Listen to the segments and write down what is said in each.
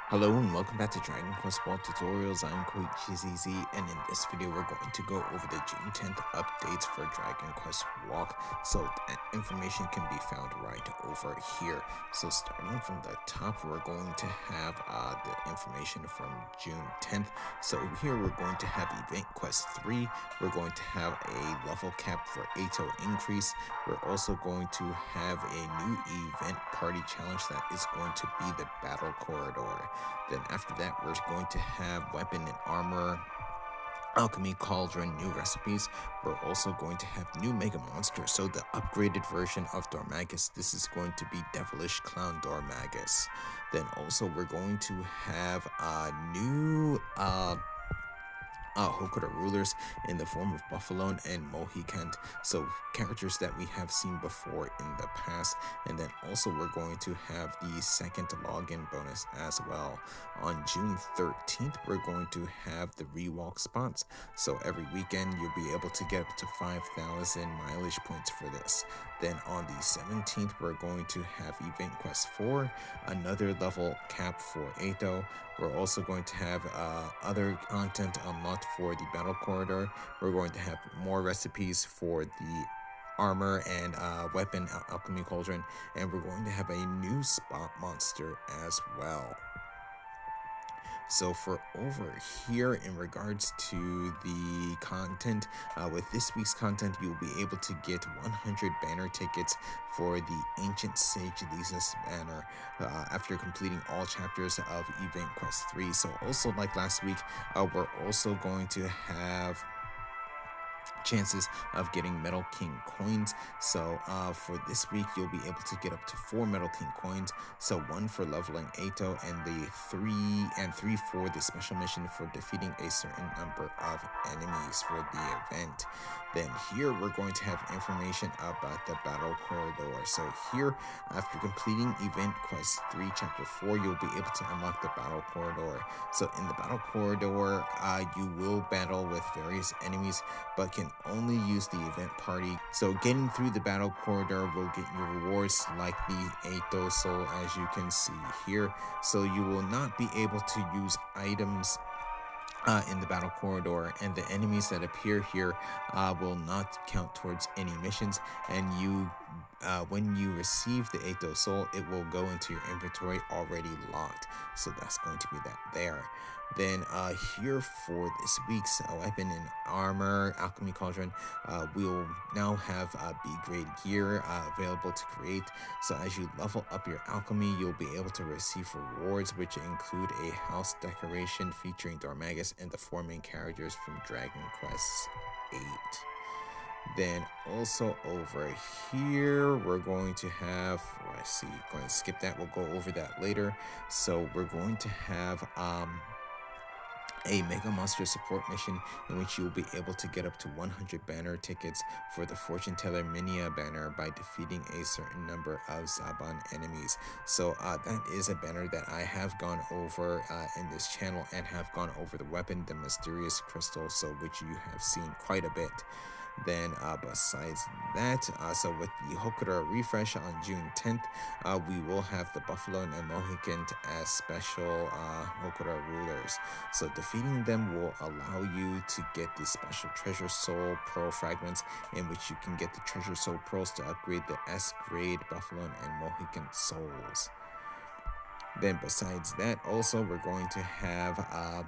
Hello and welcome back to Dragon Quest VIII Tutorials. I'm Quite GZZ, and in this video we're going to go over the June 10th updates for Dragon Quest VIII. So that information can be found right over here. So starting from the top, we're going to have the information from June 10th. So here we're going to have Event Quest 3. We're going to have a level cap for Eito increase. We're also going to have a new event party challenge that is going to be the Battle Corridor. Then after that, we're going to have weapon and armor, Alchemy, Cauldron, new recipes. We're also going to have new Mega Monsters, so the upgraded version of Dhoulmagus. This is going to be Devilish Clown Dhoulmagus. Then also we're going to have a new Hokora rulers in the form of Buffalon and Mohicant, so characters that we have seen before in the past. And then also we're going to have the second login bonus as well. On June 13th, we're going to have the ReWALK spots, so every weekend you'll be able to get up to 5,000 mileage points for this. Then on the 17th, we're going to have Event Quest 4, another level cap for Eito. We're also going to have other content unlocked for the Battle Corridor. We're going to have more recipes for the armor and weapon Alchemy Cauldron, and we're going to have a new spot monster as well. So for over here, in regards to the content, with this week's content, you'll be able to get 100 banner tickets for the Ancient Sage Leazas Banner after completing all chapters of Event Quest 3. So also like last week, we're also going to have chances of getting Metal King coins. So for this week, you'll be able to get up to 4 Metal King coins. So 1 for leveling Eito, and the 3 for the special mission for defeating a certain number of enemies for the event. Then here we're going to have information about the Battle Corridor. So here, after completing Event Quest 3 Chapter 4, you'll be able to unlock the Battle Corridor. So in the Battle Corridor, you will battle with various enemies, but can only use the event party. So getting through the Battle Corridor will get you rewards like the Eito soul, as you can see here. So you will not be able to use items in the Battle Corridor, and the enemies that appear here will not count towards any missions. And you when you receive the Eito soul, it will go into your inventory already locked. So that's going to be that there. Then here for this week's weapon and armor Alchemy Cauldron, we'll now have B grade gear available to create. So as you level up your alchemy, you'll be able to receive rewards, which include a house decoration featuring Dhoulmagus and the 4 main characters from Dragon Quest VIII. Then also over here, we're going to have, going to skip that, we'll go over that later. So we're going to have a Mega Monster support mission in which you will be able to get up to 100 banner tickets for the Fortune Teller Minia banner by defeating a certain number of Zaban enemies. So that is a banner that I have gone over in this channel, and have gone over the weapon, the Mysterious Crystal, so which you have seen quite a bit. Then besides that, so with the Hokora refresh on June 10th, we will have the Buffalon and Mohicant as special Hokora rulers. So defeating them will allow you to get the special Treasure Soul Pearl fragments, in which you can get the Treasure Soul Pearls to upgrade the S grade Buffalon and Mohicant souls. Then besides that, also we're going to have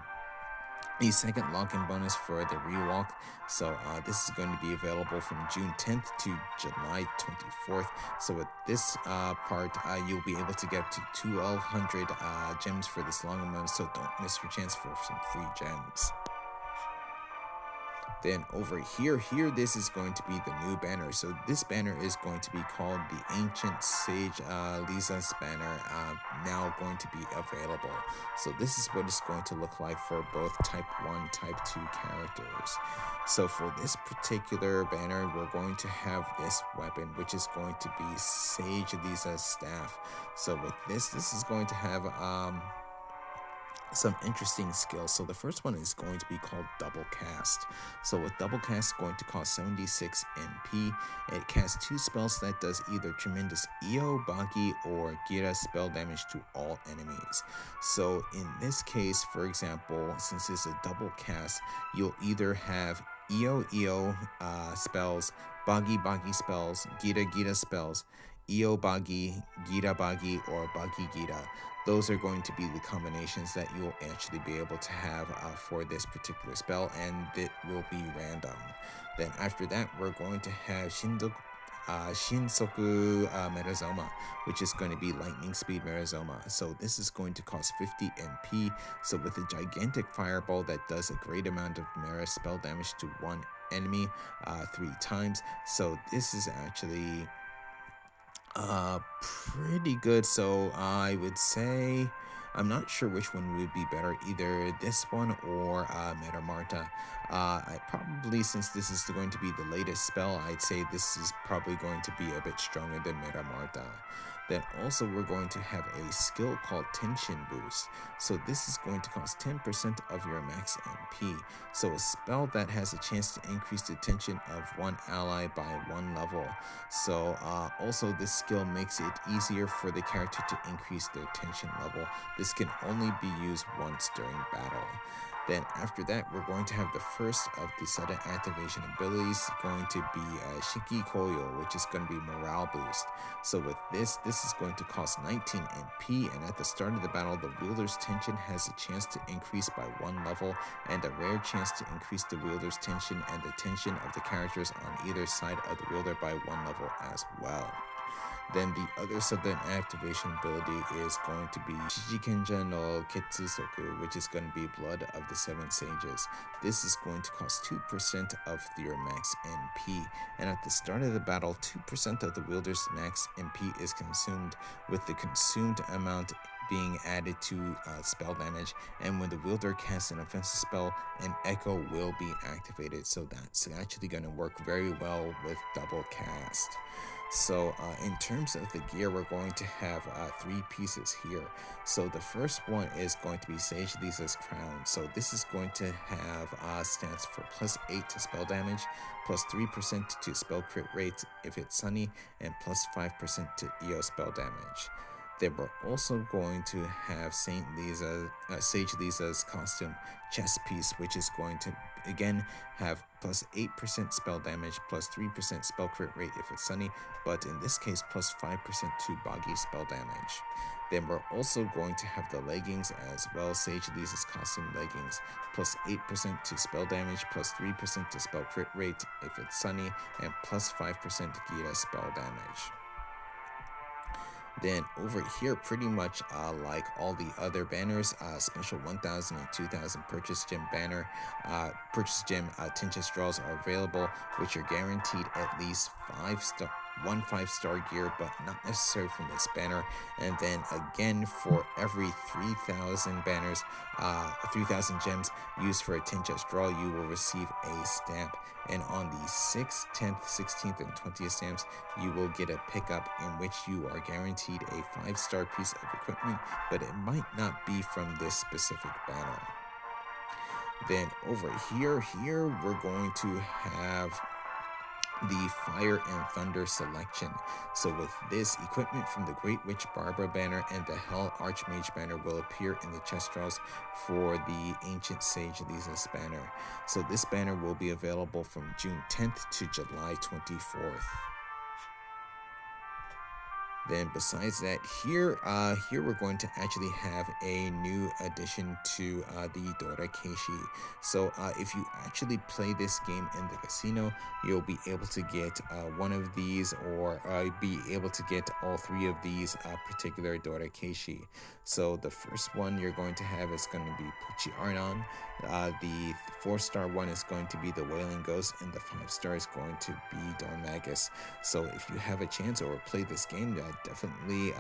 the second login bonus for the ReWALK. So this is going to be available from June 10th to July 24th. So with this part, you'll be able to get up to 1,200 gems for this login bonus, so don't miss your chance for some free gems. Then over here, this is going to be the new banner. So this banner is going to be called the Ancient Sage Leazas Banner, now going to be available. So this is what it's going to look like for both Type 1, Type 2 characters. So for this particular banner, we're going to have this weapon, which is going to be Sage Leazas Staff. So with this is going to have some interesting skills. So the first one is going to be called Double Cast. So with Double Cast, going to cost 76 MP. It casts 2 spells that does either tremendous Eo, Bagi, or Gira spell damage to all enemies. So in this case, for example, since it's a double cast, you'll either have Eo spells, Bagi spells, Gira spells, Eo Bagi, Gira Bagi, or Bagi Gira. Those are going to be the combinations that you'll actually be able to have for this particular spell, and it will be random. Then after that, we're going to have Shinsoku Merazoma, which is going to be Lightning Speed Merazoma. So this is going to cost 50 MP. So with a gigantic fireball that does a great amount of Mera spell damage to one enemy 3 times. So this is actually pretty good. So I would say I'm not sure which one would be better, either this one or Metamarta. I probably, since this is going to be the latest spell, I'd say this is probably going to be a bit stronger than Metamarta. Then also we're going to have a skill called Tension Boost. So this is going to cost 10% of your max MP. So a spell that has a chance to increase the tension of one ally by 1 level. So also this skill makes it easier for the character to increase their tension level. This can only be used once during battle. Then after that, we're going to have the first of the sudden activation abilities, going to be Shiki Koyo, which is going to be morale boost. So with this is going to cost 19 MP, and at the start of the battle, the wielder's tension has a chance to increase by 1 level, and a rare chance to increase the wielder's tension and the tension of the characters on either side of the wielder by 1 level as well. Then the other sudden activation ability is going to be Shijikenja no Ketsusoku, which is going to be Blood of the Seven Sages. This is going to cost 2% of your max MP, and at the start of the battle, 2% of the wielder's max MP is consumed, with the consumed amount being added to spell damage, and when the wielder casts an offensive spell, an echo will be activated. So that's actually going to work very well with double cast. So in terms of the gear, we're going to have 3 pieces here. So the first one is going to be Sage Leazas Crown. So this is going to have stats for +8 to spell damage, +3% to spell crit rate if it's sunny, and +5% to EO spell damage. Then we're also going to have Sage Leaza's costume chest piece, which is going to again have +8% spell damage, +3% spell crit rate if it's sunny, but in this case +5% to boggy spell damage. Then we're also going to have the leggings as well, Sage Leazas costume leggings, +8% to spell damage, +3% to spell crit rate if it's sunny, and +5% Gira spell damage. Then over here, pretty much like all the other banners, special 1000 and 2000 purchase gem banner, purchase gem Tinchas draws are available, which are guaranteed at least 5-star gear, but not necessarily from this banner. And then again, for every 3000 banners, 3000 gems used for a Tinchas draw, you will receive a stamp. And on the 6th, 10th, 16th, and 20th stamps, you will get a pickup in which you are guaranteed a 5-star piece of equipment, but it might not be from this specific banner. Then over here, we're going to have the Fire and Thunder selection. So with this, equipment from the Great Witch Barbara banner and the Hell Archmage banner will appear in the chest draws for the Ancient Sage Leazas banner. So this banner will be available from June 10th to July 24th. Then besides that, here we're going to actually have a new addition to the Dora Keishi. So if you actually play this game in the casino, you'll be able to get one of these, or be able to get all 3 of these particular Dora Keishi. So the first one you're going to have is going to be Puchi Arnon. The 4-star one is going to be the Wailing Ghost, and the 5-star is going to be Dhoulmagus. So if you have a chance or play this game, definitely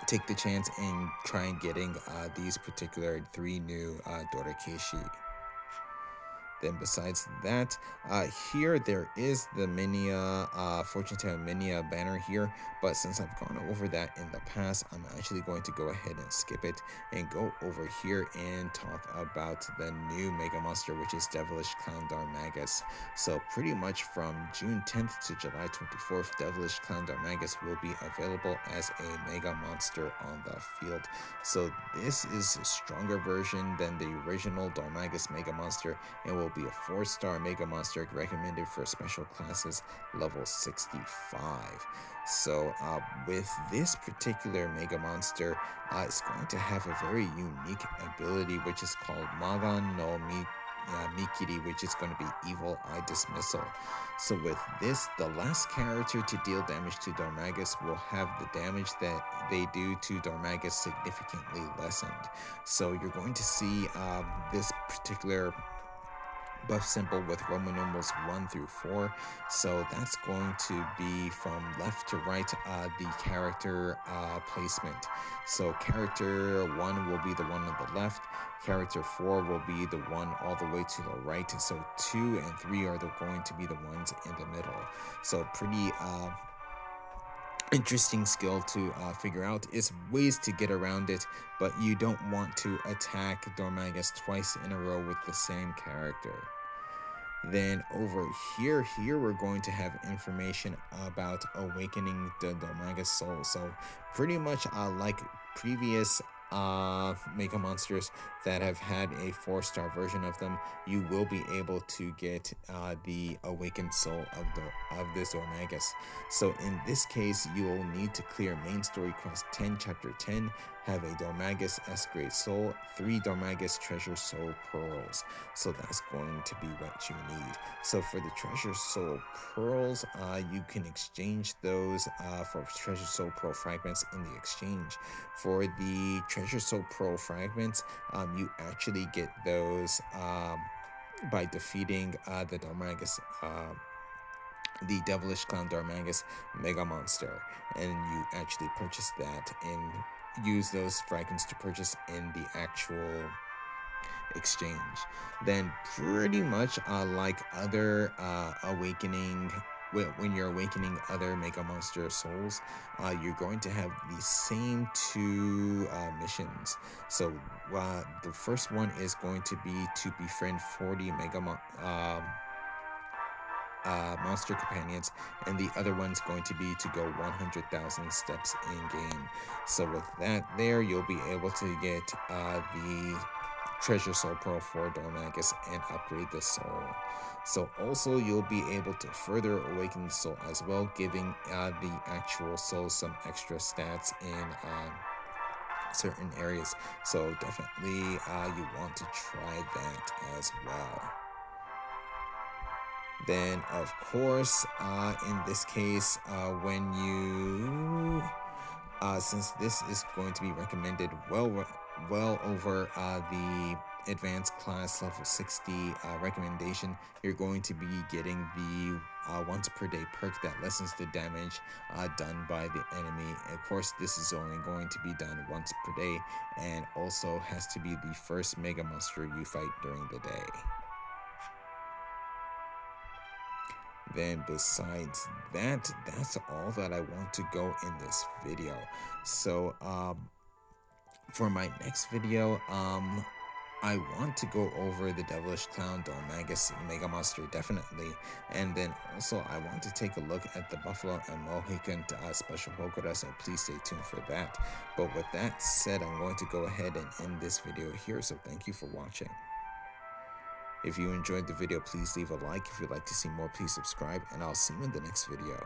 take the chance and try getting these particular 3 new Dora Keishi. Then besides that, here there is the Minia, Fortune Teller Minia banner here, but since I've gone over that in the past, I'm actually going to go ahead and skip it and go over here and talk about the new Mega Monster, which is Devilish Clown Dhoulmagus. So pretty much from June 10th to July 24th, Devilish Clown Dhoulmagus will be available as a Mega Monster on the field. So this is a stronger version than the original Dhoulmagus Mega Monster and will be a 4-star Mega Monster recommended for special classes level 65. So with this particular Mega Monster, it's going to have a very unique ability which is called Magan no Mikiri, which is going to be Evil Eye Dismissal. So with this, the last character to deal damage to Dhoulmagus will have the damage that they do to Dhoulmagus significantly lessened. So you're going to see this particular buff symbol with Roman numerals 1 through 4. So that's going to be from left to right, the character placement. So character 1 will be the one on the left, character 4 will be the one all the way to the right. So 2 and 3 are going to be the ones in the middle. So pretty interesting skill to figure out. Is ways to get around it, but you don't want to attack Dhoulmagus twice in a row with the same character. Then over here we're going to have information about awakening the Dhoulmagus soul. So pretty much like previous Mega Monsters that have had a 4-star version of them, you will be able to get the awakened soul of this Dhoulmagus. So in this case, you will need to clear main story quest 10 chapter 10, have a Dhoulmagus S grade soul, 3 Dhoulmagus treasure soul pearls. So that's going to be what you need. So for the treasure soul pearls, you can exchange those for treasure soul pearl fragments in the exchange. For the treasure soul pearl fragments, you actually get those by defeating the Dhoulmagus, the Devilish Clown Dhoulmagus Mega Monster, and you actually purchase that and use those fragments to purchase in the actual exchange. Then pretty much like other awakening, when you're awakening other Mega Monster souls, you're going to have the same 2 missions. So the first one is going to be to befriend 40 monster companions, and the other one's going to be to go 100,000 steps in game. So with that there, you'll be able to get the treasure soul pearl for Dhoulmagus and upgrade the soul. So also you'll be able to further awaken the soul as well, giving the actual soul some extra stats in certain areas. So definitely you want to try that as well. Then of course in this case, when you since this is going to be recommended well over the advanced class level 60 recommendation, you're going to be getting the once per day perk that lessens the damage done by the enemy. Of course, this is only going to be done once per day, and also has to be the first Mega Monster you fight during the day. Then besides that, that's all that I want to go in this video. So for my next video, I want to go over the Devilish Clown Dhoulmagus Mega Monster, definitely, and then also I want to take a look at the Buffalon and Mohicant special Hokora, so please stay tuned for that. But with that said, I'm going to go ahead and end this video here, so thank you for watching. If you enjoyed the video, please leave a like. If you'd like to see more, please subscribe, and I'll see you in the next video.